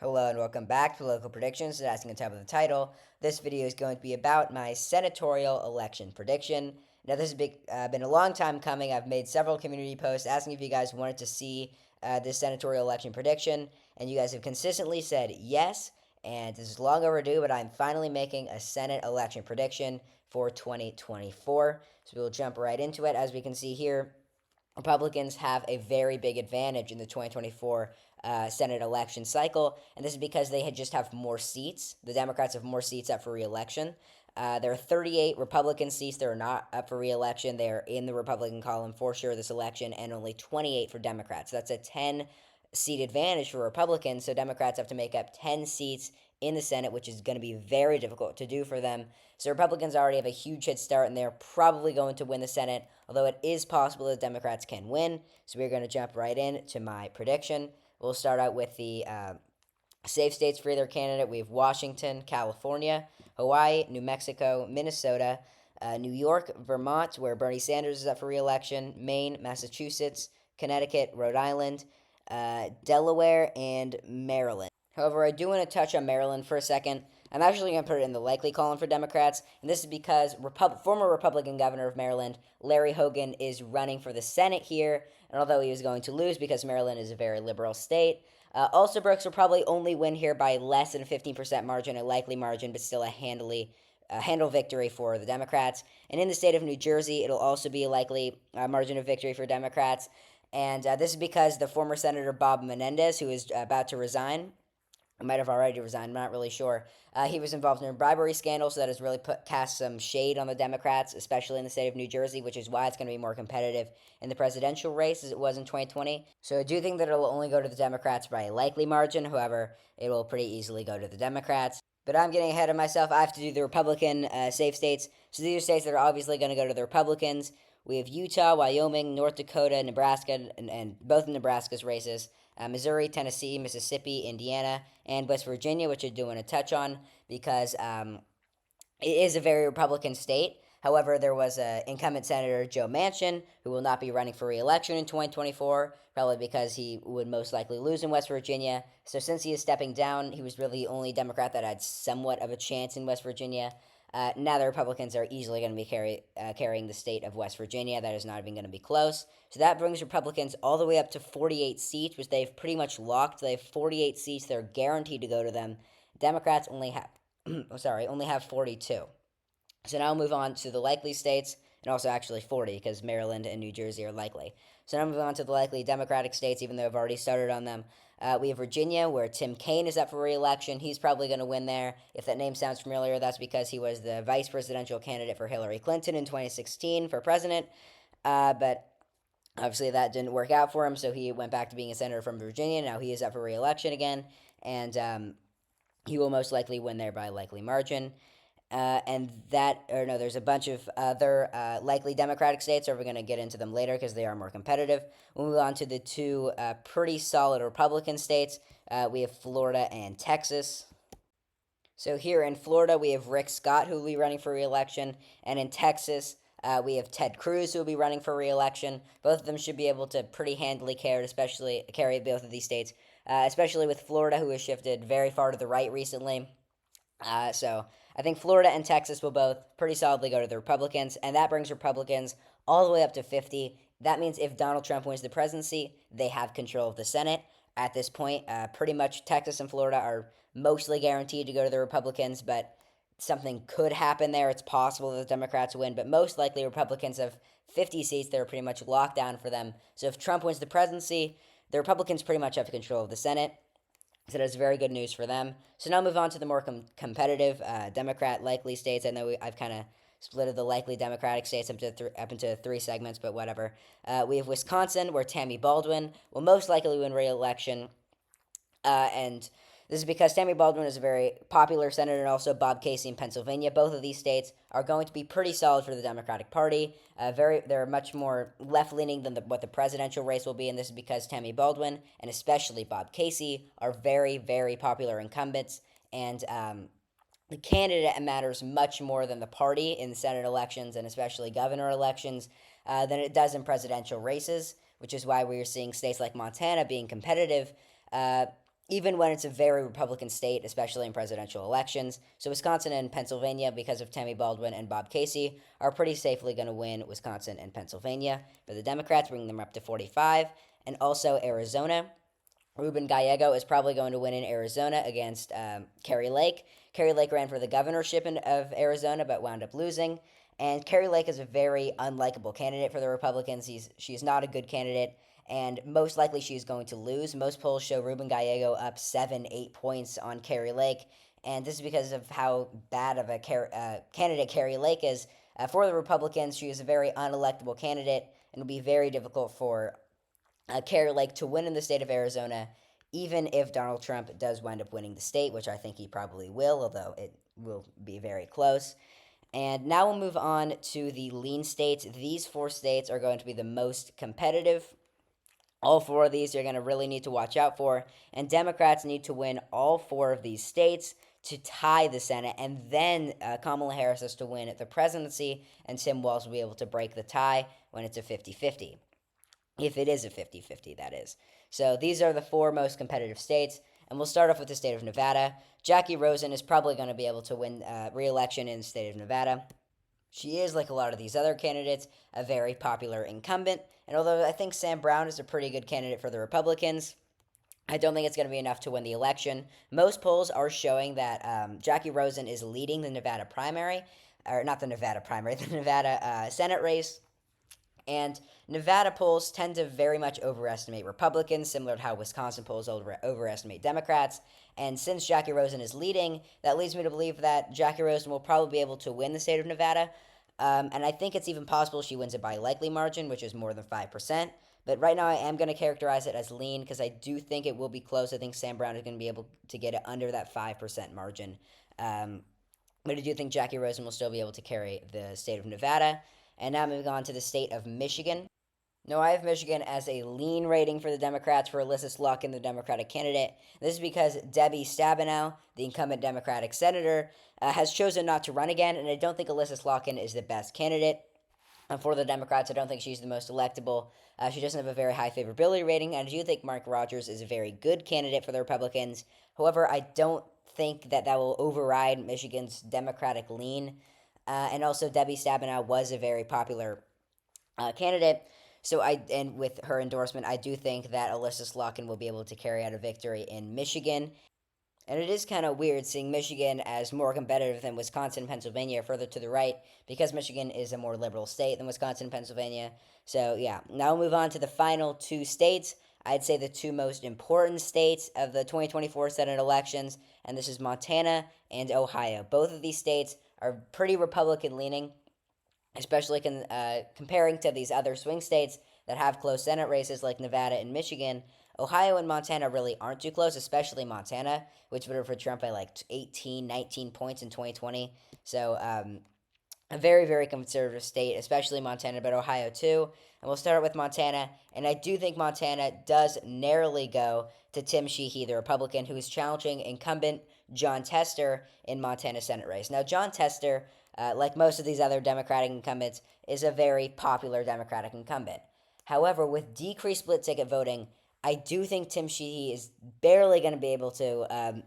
Hello and welcome back to Local Predictions. As you can tell by the title, this video is going to be about my senatorial election prediction. Now, this has been a long time coming. I've made several community posts asking if you guys wanted to see this senatorial election prediction, and you guys have consistently said yes, and this is long overdue, but I'm finally making a Senate election prediction for 2024. So we'll jump right into it. As we can see here, Republicans have a very big advantage in the 2024 Senate election cycle, and this is because they just have more seats. The Democrats have more seats up for re-election. There are 38 Republican seats that are not up for re-election. They are in the Republican column for sure this election, and only 28 for Democrats. That's a 10-seat advantage for Republicans, so Democrats have to make up 10 seats in the Senate, which is going to be very difficult to do for them. So Republicans already have a huge head start, and they're probably going to win the Senate, although it is possible that Democrats can win. So we're going to jump right in to my prediction. We'll start out with the safe states for either candidate. We have Washington, California, Hawaii, New Mexico, Minnesota, New York, Vermont, where Bernie Sanders is up for re-election, Maine, Massachusetts, Connecticut, Rhode Island, Delaware, and Maryland. However, I do want to touch on Maryland for a second. I'm actually going to put it in the likely column for Democrats, and this is because former Republican governor of Maryland, Larry Hogan, is running for the Senate here, and although he was going to lose because Maryland is a very liberal state, Brooks will probably only win here by less than a 15% margin, a likely margin, but still a handle victory for the Democrats. And in the state of New Jersey, it'll also be a likely margin of victory for Democrats. And this is because the former Senator Bob Menendez, who is about to resign, might have already resigned, I'm not really sure. He was involved in a bribery scandal, so that has really cast some shade on the Democrats, especially in the state of New Jersey, which is why it's going to be more competitive in the presidential race as it was in 2020. So I do think that it'll only go to the Democrats by a likely margin. However, it will pretty easily go to the Democrats. But I'm getting ahead of myself. I have to do the Republican safe states. So these are states that are obviously going to go to the Republicans. We have Utah, Wyoming, North Dakota, Nebraska, and both of Nebraska's races. Missouri, Tennessee, Mississippi, Indiana, and West Virginia, which I do want to touch on because it is a very Republican state. However, there was incumbent Senator Joe Manchin, who will not be running for re-election in 2024, probably because he would most likely lose in West Virginia. So since he is stepping down, he was really the only Democrat that had somewhat of a chance in West Virginia. Now the Republicans are easily going to be carrying the state of West Virginia. That is not even going to be close. So that brings Republicans all the way up to 48 seats, which they've pretty much locked. They have 48 seats. They're guaranteed to go to them. Democrats only have, only have 42. So now we'll move on to the likely states, and also actually 40, because Maryland and New Jersey are likely. So now moving on to the likely Democratic states, even though I've already started on them. We have Virginia, where Tim Kaine is up for re-election. He's probably going to win there. If that name sounds familiar, that's because he was the vice presidential candidate for Hillary Clinton in 2016 for president. But obviously that didn't work out for him, so he went back to being a senator from Virginia. Now he is up for re-election again, and he will most likely win there by a likely margin. There's a bunch of other likely Democratic states, so we're going to get into them later because they are more competitive. We'll move on to the two pretty solid Republican states. We have Florida and Texas. So here in Florida, we have Rick Scott, who will be running for re-election, and in Texas, we have Ted Cruz, who will be running for re-election. Both of them should be able to pretty handily carry both of these states, especially with Florida, who has shifted very far to the right recently. So I think Florida and Texas will both pretty solidly go to the Republicans, and that brings Republicans all the way up to 50. That means if Donald Trump wins the presidency, they have control of the Senate. At this point, pretty much Texas and Florida are mostly guaranteed to go to the Republicans, but something could happen there. It's possible that the Democrats win, but most likely Republicans have 50 seats that are pretty much locked down for them. So if Trump wins the presidency, the Republicans pretty much have control of the Senate. So that's very good news for them. So now move on to the more competitive Democrat likely states. I know I've kind of splitted the likely Democratic states up into three segments, but whatever. We have Wisconsin, where Tammy Baldwin will most likely win re-election. And this is because Tammy Baldwin is a very popular senator, and also Bob Casey in Pennsylvania. Both of these states are going to be pretty solid for the Democratic Party. They're much more left-leaning than what the presidential race will be, and this is because Tammy Baldwin and especially Bob Casey are very, very popular incumbents, and the candidate matters much more than the party in Senate elections and especially governor elections than it does in presidential races, which is why we're seeing states like Montana being competitive. even when it's a very Republican state, especially in presidential elections. So Wisconsin and Pennsylvania, because of Tammy Baldwin and Bob Casey, are pretty safely going to win Wisconsin and Pennsylvania. For the Democrats, bringing them up to 45. And also Arizona. Ruben Gallego is probably going to win in Arizona against Kari Lake. Kari Lake ran for the governorship of Arizona but wound up losing. And Kari Lake is a very unlikable candidate for the Republicans. She's not a good candidate, and most likely she's going to lose. Most polls show Ruben Gallego up 7, 8 points on Kari Lake, and this is because of how bad of a candidate Kari Lake is. For the Republicans, she is a very unelectable candidate, and it'll be very difficult for Kari Lake to win in the state of Arizona, even if Donald Trump does wind up winning the state, which I think he probably will, although it will be very close. And now we'll move on to the lean states. These 4 states are going to be the most competitive. All 4 of these you're going to really need to watch out for. And Democrats need to win all 4 of these states to tie the Senate. And then Kamala Harris has to win the presidency, and Tim Walz will be able to break the tie when it's a 50-50. If it is a 50-50, that is. So these are the 4 most competitive states. And we'll start off with the state of Nevada. Jackie Rosen is probably going to be able to win re-election in the state of Nevada. She is, like a lot of these other candidates, a very popular incumbent. And although I think Sam Brown is a pretty good candidate for the Republicans, I don't think it's going to be enough to win the election. Most polls are showing that Jackie Rosen is leading the Nevada primary, or not the Nevada primary, the Nevada Senate race. And Nevada polls tend to very much overestimate Republicans, similar to how Wisconsin polls overestimate Democrats. And since Jackie Rosen is leading, that leads me to believe that Jackie Rosen will probably be able to win the state of Nevada. And I think it's even possible she wins it by a likely margin, which is more than 5%. But right now I am going to characterize it as lean because I do think it will be close. I think Sam Brown is going to be able to get it under that 5% margin. But I do think Jackie Rosen will still be able to carry the state of Nevada. And now moving on to the state of Michigan. Now, I have Michigan as a lean rating for the Democrats for Alyssa Slotkin, the Democratic candidate. This is because Debbie Stabenow, the incumbent Democratic senator, has chosen not to run again, and I don't think Alyssa Slotkin is the best candidate for the Democrats. I don't think she's the most electable. She doesn't have a very high favorability rating, and I do think Mark Rogers is a very good candidate for the Republicans. However, I don't think that will override Michigan's Democratic lean. And also, Debbie Stabenow was a very popular candidate. So and with her endorsement, I do think that Alyssa Slotkin will be able to carry out a victory in Michigan. And it is kind of weird seeing Michigan as more competitive than Wisconsin and Pennsylvania further to the right, because Michigan is a more liberal state than Wisconsin and Pennsylvania. So yeah, now we'll move on to the final 2 states. I'd say the 2 most important states of the 2024 Senate elections, and this is Montana and Ohio. Both of these states are pretty Republican leaning, especially comparing to these other swing states that have close Senate races like Nevada and Michigan. Ohio and Montana really aren't too close, especially Montana, which voted for Trump by like 18, 19 points in 2020. So a very, very conservative state, especially Montana, but Ohio too. And we'll start with Montana. And I do think Montana does narrowly go to Tim Sheehy, the Republican, who is challenging incumbent Jon Tester in Montana Senate race. Now, Jon Tester, like most of these other Democratic incumbents, is a very popular Democratic incumbent. However, with decreased split ticket voting, I do think Tim Sheehy is barely going to be able to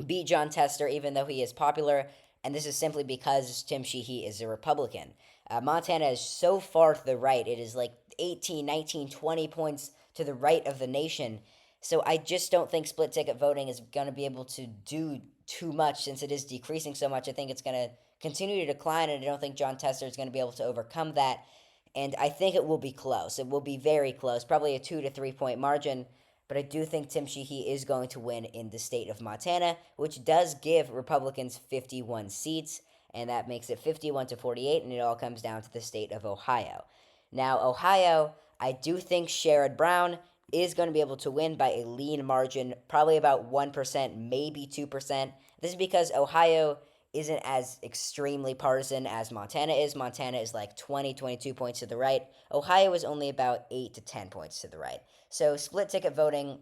beat Jon Tester, even though he is popular. And this is simply because Tim Sheehy is a Republican. Montana is so far to the right. It is like 18, 19, 20 points to the right of the nation. So I just don't think split ticket voting is going to be able to do too much since it is decreasing so much. I think it's going to continue to decline, and I don't think Jon Tester is going to be able to overcome that. And I think it will be close. It will be very close, probably a 2 to 3 point margin. But I do think Tim Sheehy is going to win in the state of Montana, which does give Republicans 51 seats, and that makes it 51 to 48, and it all comes down to the state of Ohio. Now, Ohio, I do think Sherrod Brown is going to be able to win by a lean margin, probably about 1%, maybe 2%. This is because Ohio isn't as extremely partisan as Montana is. Montana is like 20, 22 points to the right. Ohio is only about 8 to 10 points to the right. So split ticket voting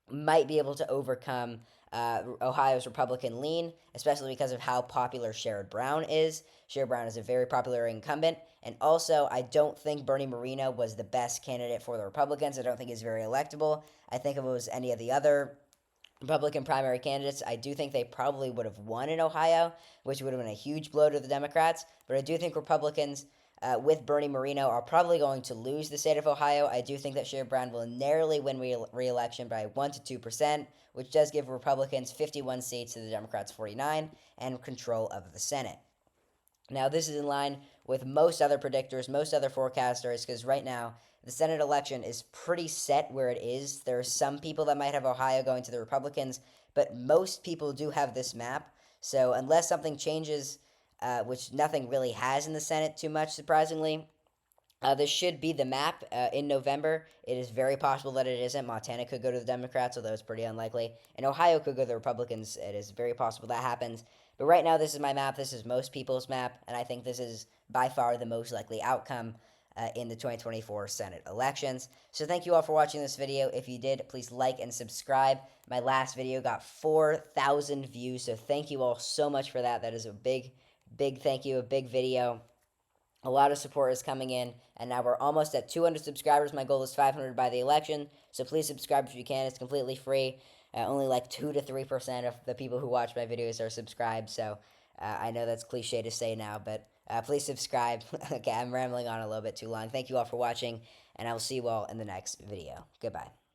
might be able to overcome Ohio's Republican lean, especially because of how popular Sherrod Brown is. Sherrod Brown is a very popular incumbent. And also, I don't think Bernie Moreno was the best candidate for the Republicans. I don't think he's very electable. I think if it was any of the other Republican primary candidates, I do think they probably would have won in Ohio, which would have been a huge blow to the Democrats. But I do think Republicans, with Bernie Moreno, are probably going to lose the state of Ohio. I do think that Sherrod Brown will narrowly win re-election by 1 to 2%, which does give Republicans 51 seats to the Democrats 49 and control of the Senate. Now, this is in line with most other predictors, most other forecasters, because right now the Senate election is pretty set where it is. There are some people that might have Ohio going to the Republicans, but most people do have this map. So, unless something changes, which nothing really has in the Senate too much, surprisingly, this should be the map in November. It is very possible that it isn't. Montana could go to the Democrats, although it's pretty unlikely. And Ohio could go to the Republicans. It is very possible that happens. But right now, this is my map. This is most people's map. And I think this is by far the most likely outcome in the 2024 Senate elections. So thank you all for watching this video. If you did, please like and subscribe. My last video got 4,000 views. So thank you all so much for that. That is a big, big thank you, a big video. A lot of support is coming in, and now we're almost at 200 subscribers. My goal is 500 by the election, so please subscribe if you can. It's completely free. Only like 2 to 3% of the people who watch my videos are subscribed, so I know that's cliche to say now, but please subscribe. Okay, I'm rambling on a little bit too long. Thank you all for watching, and I will see you all in the next video. Goodbye.